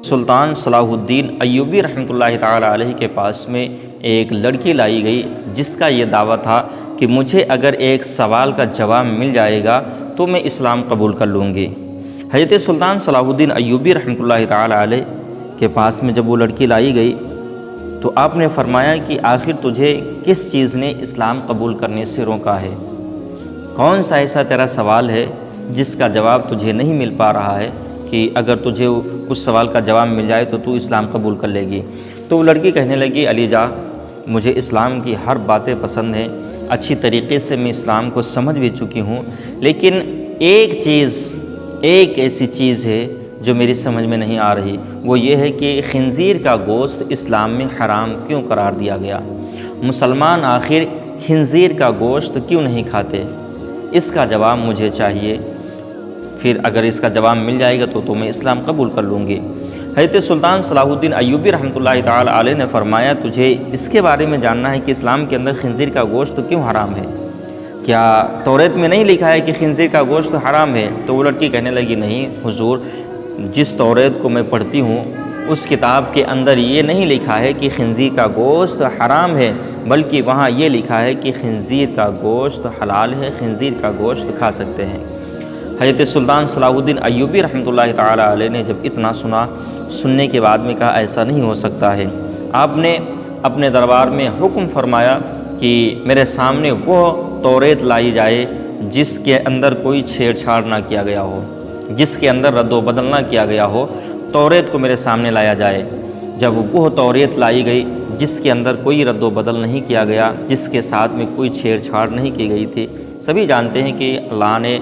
سلطان صلاح الدین ایوبی رحمۃ اللہ تعالی علیہ کے پاس میں ایک لڑکی لائی گئی جس کا یہ دعویٰ تھا کہ مجھے اگر ایک سوال کا جواب مل جائے گا تو میں اسلام قبول کر لوں گی۔ حضرت سلطان صلاح الدین ایوبی رحمۃ اللہ تعالی علیہ کے پاس میں جب وہ لڑکی لائی گئی تو آپ نے فرمایا کہ آخر تجھے کس چیز نے اسلام قبول کرنے سے روکا ہے؟ کون سا ایسا تیرا سوال ہے جس کا جواب تجھے نہیں مل پا رہا ہے کہ اگر تجھے اس سوال کا جواب مل جائے تو اسلام قبول کر لے گی؟ تو وہ لڑکی کہنے لگی علی جا، مجھے اسلام کی ہر باتیں پسند ہیں، اچھی طریقے سے میں اسلام کو سمجھ بھی چکی ہوں، لیکن ایک ایسی چیز ہے جو میری سمجھ میں نہیں آ رہی، وہ یہ ہے کہ خنزیر کا گوشت اسلام میں حرام کیوں قرار دیا گیا؟ مسلمان آخر خنزیر کا گوشت کیوں نہیں کھاتے؟ اس کا جواب مجھے چاہیے، پھر اگر اس کا جواب مل جائے گا تو میں اسلام قبول کر لوں گی۔ حضرت سلطان صلاح الدین ایوبی رحمۃ اللہ تعالی علیہ نے فرمایا تجھے اس کے بارے میں جاننا ہے کہ اسلام کے اندر خنزیر کا گوشت کیوں حرام ہے؟ کیا توریت میں نہیں لکھا ہے کہ خنزیر کا گوشت حرام ہے؟ تو وہ لڑکی کہنے لگی نہیں حضور، جس توریت کو میں پڑھتی ہوں اس کتاب کے اندر یہ نہیں لکھا ہے کہ خنزیر کا گوشت حرام ہے، بلکہ وہاں یہ لکھا ہے کہ خنزیر کا گوشت حلال ہے، خنزیر کا گوشت کھا سکتے ہیں۔ حضرت سلطان صلاح الدین ایوبی رحمۃ اللہ تعالی علیہ نے جب اتنا سننے کے بعد میں کہا ایسا نہیں ہو سکتا ہے۔ آپ نے اپنے دربار میں حکم فرمایا کہ میرے سامنے وہ توریت لائی جائے جس کے اندر کوئی چھیڑ چھاڑ نہ کیا گیا ہو، جس کے اندر رد و بدل نہ کیا گیا ہو، توریت کو میرے سامنے لایا جائے۔ جب وہ توریت لائی گئی جس کے اندر کوئی رد و بدل نہیں کیا گیا، جس کے ساتھ میں کوئی چھیڑ چھاڑ نہیں کی گئی تھی، سبھی جانتے ہیں کہ اللہ نے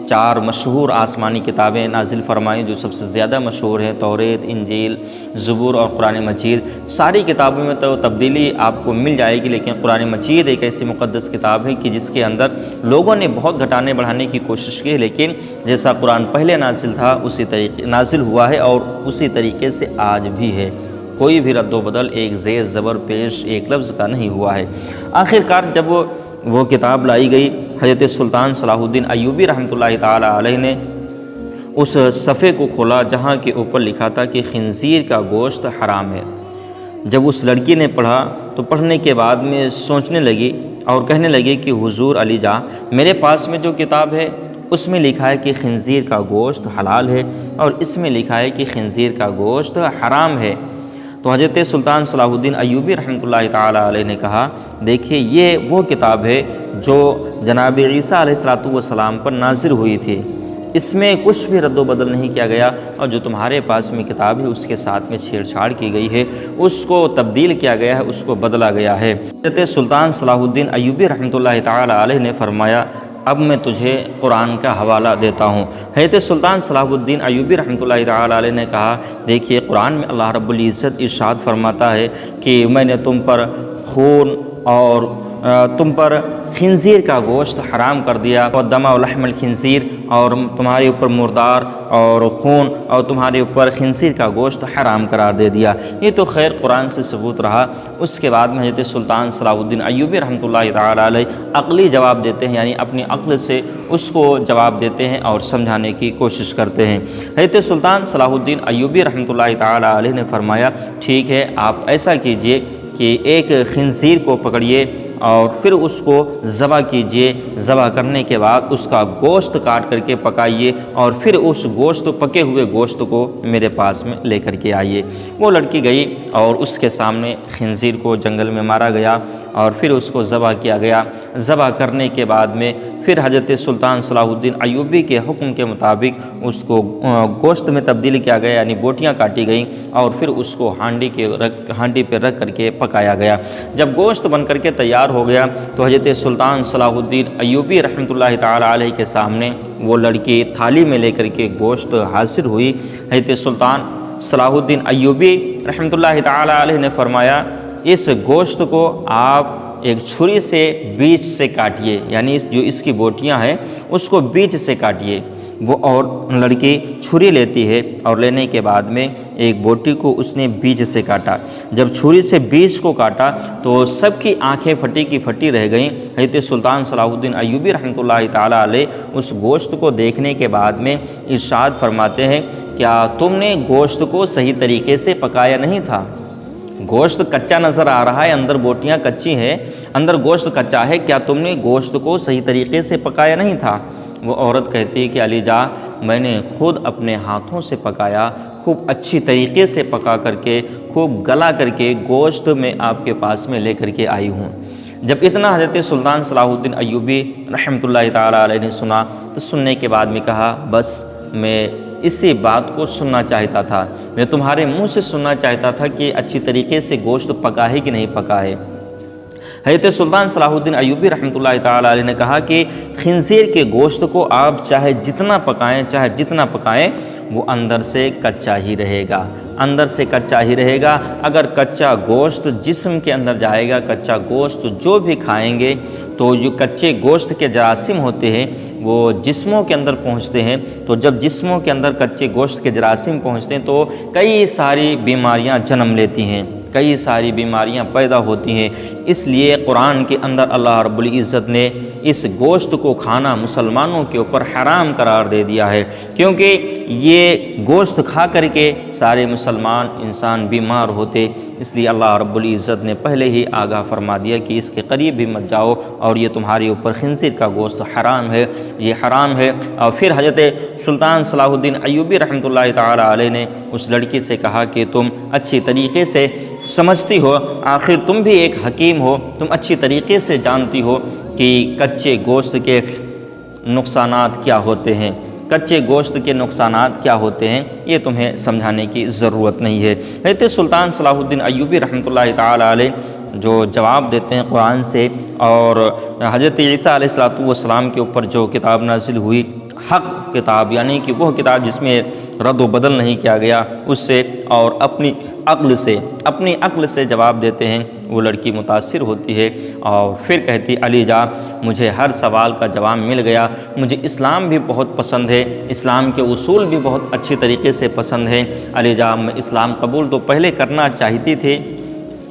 4 مشہور آسمانی کتابیں نازل فرمائیں جو سب سے زیادہ مشہور ہیں، توریت، انجیل، زبور اور قرآن مجید۔ ساری کتابوں میں تو تبدیلی آپ کو مل جائے گی، لیکن قرآن مجید ایک ایسی مقدس کتاب ہے کہ جس کے اندر لوگوں نے بہت گھٹانے بڑھانے کی کوشش کی، لیکن جیسا قرآن پہلے نازل تھا اسی طریقے نازل ہوا ہے اور اسی طریقے سے آج بھی ہے، کوئی بھی رد و بدل ایک زیر زبر پیش ایک لفظ کا نہیں ہوا ہے۔ آخر کار جب وہ کتاب لائی گئی، حضرت سلطان صلاح الدین ایوبی رحمۃ اللہ تعالی علیہ نے اس صفحے کو کھولا جہاں کے اوپر لکھا تھا کہ خنزیر کا گوشت حرام ہے۔ جب اس لڑکی نے پڑھا تو پڑھنے کے بعد میں سوچنے لگی اور کہنے لگی کہ حضور علی جا، میرے پاس میں جو کتاب ہے اس میں لکھا ہے کہ خنزیر کا گوشت حلال ہے اور اس میں لکھا ہے کہ خنزیر کا گوشت حرام ہے۔ تو حضرت سلطان صلاح الدین ایوبی رحمۃ اللہ تعالی علیہ نے کہا دیکھیے یہ وہ کتاب ہے جو جناب عیسیٰ علیہ السلام پر نازل ہوئی تھی، اس میں کچھ بھی رد و بدل نہیں کیا گیا، اور جو تمہارے پاس میں کتاب ہے اس کے ساتھ میں چھیڑ چھاڑ کی گئی ہے، اس کو تبدیل کیا گیا ہے، اس کو بدلا گیا ہے۔ حضرت سلطان صلاح الدین ایوبی رحمۃ اللہ تعالی علیہ نے فرمایا اب میں تجھے قرآن کا حوالہ دیتا ہوں۔ حضرت سلطان صلاح الدین ایوبی رحمۃ اللہ تعالی علیہ نے کہا دیکھیے قرآن میں اللہ رب العزت ارشاد فرماتا ہے کہ میں نے تم پر خون اور تم پر خنزیر کا گوشت حرام کر دیا، اور دم و لحم الخنزیر، اور تمہارے اوپر مردار اور خون اور تمہارے اوپر خنزیر کا گوشت حرام قرار دے دیا۔ یہ تو خیر قرآن سے ثبوت رہا۔ اس کے بعد میں حضرت سلطان صلاح الدین ایوبی رحمۃ اللہ تعالی علیہ عقلی جواب دیتے ہیں، یعنی اپنی عقل سے اس کو جواب دیتے ہیں اور سمجھانے کی کوشش کرتے ہیں۔ حضرت سلطان صلاح الدین ایوبی رحمۃ اللہ تعالی علیہ نے فرمایا ٹھیک ہے، آپ ایسا کیجئے کہ ایک خنزیر کو پکڑیے اور پھر اس کو ذبح کیجئے، ذبح کرنے کے بعد اس کا گوشت کاٹ کر کے پکائیے اور پھر اس پکے ہوئے گوشت کو میرے پاس میں لے کر کے آئیے۔ وہ لڑکی گئی اور اس کے سامنے خنزیر کو جنگل میں مارا گیا اور پھر اس کو ذبح کیا گیا۔ ذبح کرنے کے بعد میں پھر حضرت سلطان صلاح الدین ایوبی کے حکم کے مطابق اس کو گوشت میں تبدیل کیا گیا، یعنی بوٹیاں کاٹی گئیں اور پھر اس کو ہانڈی پہ رکھ کر کے پکایا گیا۔ جب گوشت بن کر کے تیار ہو گیا تو حضرت سلطان صلاح الدین ایوبی رحمۃ اللہ تعالی علیہ کے سامنے وہ لڑکی تھالی میں لے کر کے گوشت حاضر ہوئی۔ حضرت سلطان صلاح الدین ایوبی رحمۃ اللہ تعالی علیہ نے فرمایا اس گوشت کو آپ ایک چھری سے بیچ سے کاٹیے، یعنی جو اس کی بوٹیاں ہیں اس کو بیچ سے کاٹیے۔ وہ اور لڑکی چھری لیتی ہے اور لینے کے بعد میں ایک بوٹی کو اس نے بیچ سے کاٹا۔ جب چھری سے بیچ کو کاٹا تو سب کی آنکھیں پھٹی کی پھٹی رہ گئیں۔ حضرت سلطان صلاح الدین ایوبی رحمۃ اللہ تعالی علیہ اس گوشت کو دیکھنے کے بعد میں ارشاد فرماتے ہیں کیا تم نے گوشت کو صحیح طریقے سے پکایا نہیں تھا؟ گوشت کچا نظر آ رہا ہے، اندر بوٹیاں کچی ہیں، اندر گوشت کچا ہے، کیا تم نے گوشت کو صحیح طریقے سے پکایا نہیں تھا؟ وہ عورت کہتی ہے کہ علی جا، میں نے خود اپنے ہاتھوں سے پکایا، خوب اچھی طریقے سے پکا کر کے، خوب گلا کر کے گوشت میں آپ کے پاس میں لے کر کے آئی ہوں۔ جب اتنا حضرت سلطان صلاح الدین ایوبی رحمۃ اللہ تعالیٰ علیہ نے سنا تو سننے کے بعد میں کہا، بس میں اسی بات کو سننا چاہتا تھا، میں تمہارے منہ سے سننا چاہتا تھا کہ اچھی طریقے سے گوشت پکا ہے کہ نہیں پکا ہے۔ حضرت سلطان صلاح الدین ایوبی رحمۃ اللہ تعالیٰ علیہ نے کہا کہ خنزیر کے گوشت کو آپ چاہے جتنا پکائیں، چاہے جتنا پکائیں، وہ اندر سے کچا ہی رہے گا، اندر سے کچا ہی رہے گا۔ اگر کچا گوشت جسم کے اندر جائے گا، کچا گوشت جو بھی کھائیں گے تو جو کچے گوشت کے جراثیم ہوتے ہیں وہ جسموں کے اندر پہنچتے ہیں، تو جب جسموں کے اندر کچے گوشت کے جراثیم پہنچتے ہیں تو کئی ساری بیماریاں جنم لیتی ہیں، کئی ساری بیماریاں پیدا ہوتی ہیں۔ اس لیے قرآن کے اندر اللہ رب العزت نے اس گوشت کو کھانا مسلمانوں کے اوپر حرام قرار دے دیا ہے، کیونکہ یہ گوشت کھا کر کے سارے مسلمان انسان بیمار ہوتے، اس لیے اللہ رب العزت نے پہلے ہی آگاہ فرما دیا کہ اس کے قریب بھی مت جاؤ، اور یہ تمہارے اوپر خنزیر کا گوشت حرام ہے، یہ حرام ہے۔ اور پھر حضرت سلطان صلاح الدین ایوبی رحمۃ اللہ تعالیٰ علیہ نے اس لڑکی سے کہا کہ تم اچھی طریقے سے سمجھتی ہو، آخر تم بھی ایک حکیم ہو، تم اچھی طریقے سے جانتی ہو کہ کچے گوشت کے نقصانات کیا ہوتے ہیں، کچے گوشت کے نقصانات کیا ہوتے ہیں، یہ تمہیں سمجھانے کی ضرورت نہیں ہے۔ حضرت سلطان صلاح الدین ایوبی رحمۃ اللہ تعالیٰ علیہ جو جواب دیتے ہیں قرآن سے، اور حضرت عیسیٰ علیہ السلام کے اوپر جو کتاب نازل ہوئی، حق کتاب، یعنی کہ وہ کتاب جس میں رد و بدل نہیں کیا گیا، اس سے اور اپنی عقل سے جواب دیتے ہیں، وہ لڑکی متاثر ہوتی ہے اور پھر کہتی، علی جا، مجھے ہر سوال کا جواب مل گیا، مجھے اسلام بھی بہت پسند ہے، اسلام کے اصول بھی بہت اچھی طریقے سے پسند ہیں، علی جا، میں اسلام قبول تو پہلے کرنا چاہتی تھی،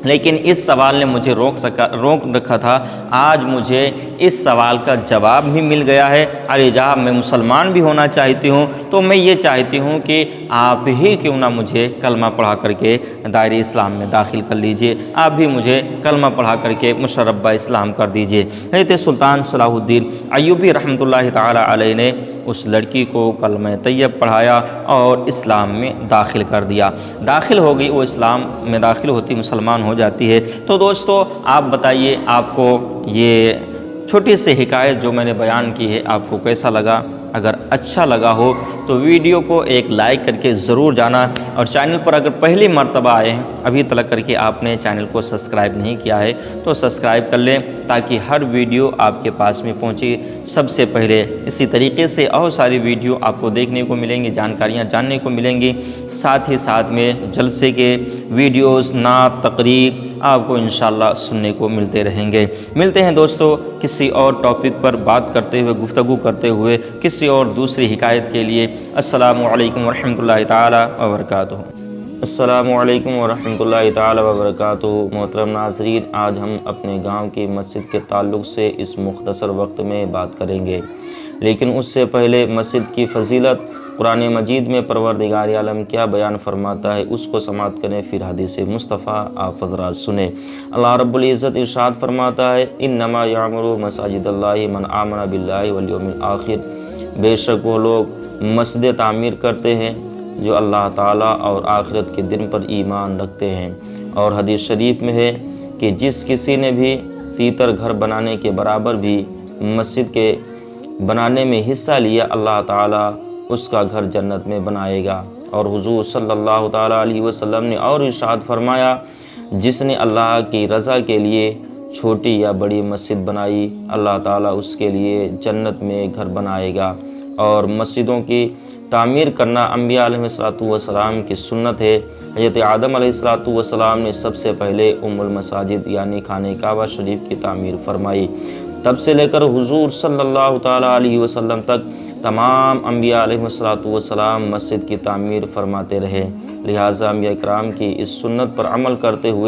لیکن اس سوال نے مجھے روک رکھا تھا، آج مجھے اس سوال کا جواب بھی مل گیا ہے، علی جا، میں مسلمان بھی ہونا چاہتی ہوں، تو میں یہ چاہتی ہوں کہ آپ ہی کیوں نہ مجھے کلمہ پڑھا کر کے دائرہ اسلام میں داخل کر لیجئے، آپ بھی مجھے کلمہ پڑھا کر کے مشربہ اسلام کر دیجئے۔ حضرت سلطان صلاح الدین ایوبی رحمۃ اللہ تعالیٰ علیہ نے اس لڑکی کو کلمہ طیب پڑھایا اور اسلام میں داخل کر دیا، داخل ہو گئی، وہ اسلام میں داخل ہوتی، مسلمان ہو جاتی ہے۔ تو دوستو، آپ بتائیے آپ کو یہ چھوٹی سی حکایت جو میں نے بیان کی ہے آپ کو کیسا لگا؟ اگر اچھا لگا ہو تو ویڈیو کو ایک لائک کر کے ضرور جانا، اور چینل پر اگر پہلی مرتبہ آئے ہیں، ابھی تک کر کے آپ نے چینل کو سبسکرائب نہیں کیا ہے تو سبسکرائب کر لیں، تاکہ ہر ویڈیو آپ کے پاس میں پہنچے سب سے پہلے۔ اسی طریقے سے اور ساری ویڈیو آپ کو دیکھنے کو ملیں گی، جانکاریاں جاننے کو ملیں گی، ساتھ ہی ساتھ میں جلسے کے ویڈیوز، نعت، تقریر آپ کو انشاءاللہ سننے کو ملتے رہیں گے۔ ملتے ہیں دوستو کسی اور ٹاپک پر بات کرتے ہوئے، گفتگو کرتے ہوئے، کسی اور دوسری حکایت کے لیے۔ السلام علیکم ورحمۃ اللہ تعالیٰ وبرکاتہ۔ السلام علیکم ورحمۃ اللہ تعالیٰ وبرکاتہ۔ محترم ناظرین، آج ہم اپنے گاؤں کی مسجد کے تعلق سے اس مختصر وقت میں بات کریں گے، لیکن اس سے پہلے مسجد کی فضیلت قرآن مجید میں پروردگار عالم کیا بیان فرماتا ہے اس کو سماعت کریں، پھر حدیث مصطفیٰ آپ حضرات سنیں۔ اللہ رب العزت ارشاد فرماتا ہے، انما یعمر مساجد اللہ من آمن باللہ والیوم الآخر، بے شک وہ لوگ مسجد تعمیر کرتے ہیں جو اللہ تعالیٰ اور آخرت کے دن پر ایمان رکھتے ہیں۔ اور حدیث شریف میں ہے کہ جس کسی نے بھی تیتر گھر بنانے کے برابر بھی مسجد کے بنانے میں حصہ لیا، اللہ تعالیٰ اس کا گھر جنت میں بنائے گا۔ اور حضور صلی اللہ تعالیٰ علیہ وسلم نے اور ارشاد فرمایا، جس نے اللہ کی رضا کے لیے چھوٹی یا بڑی مسجد بنائی، اللہ تعالیٰ اس کے لیے جنت میں گھر بنائے گا۔ اور مسجدوں کی تعمیر کرنا انبیاء علیہ السلام کی سنت ہے۔ حضرت آدم علیہ السلام نے سب سے پہلے ام المساجد یعنی خانہ کعبہ شریف کی تعمیر فرمائی، تب سے لے کر حضور صلی اللہ تعالیٰ علیہ وسلم تک تمام انبیاء علیہ السلام مسجد کی تعمیر فرماتے رہے۔ لہٰذا انبیاء کرام کی اس سنت پر عمل کرتے ہوئے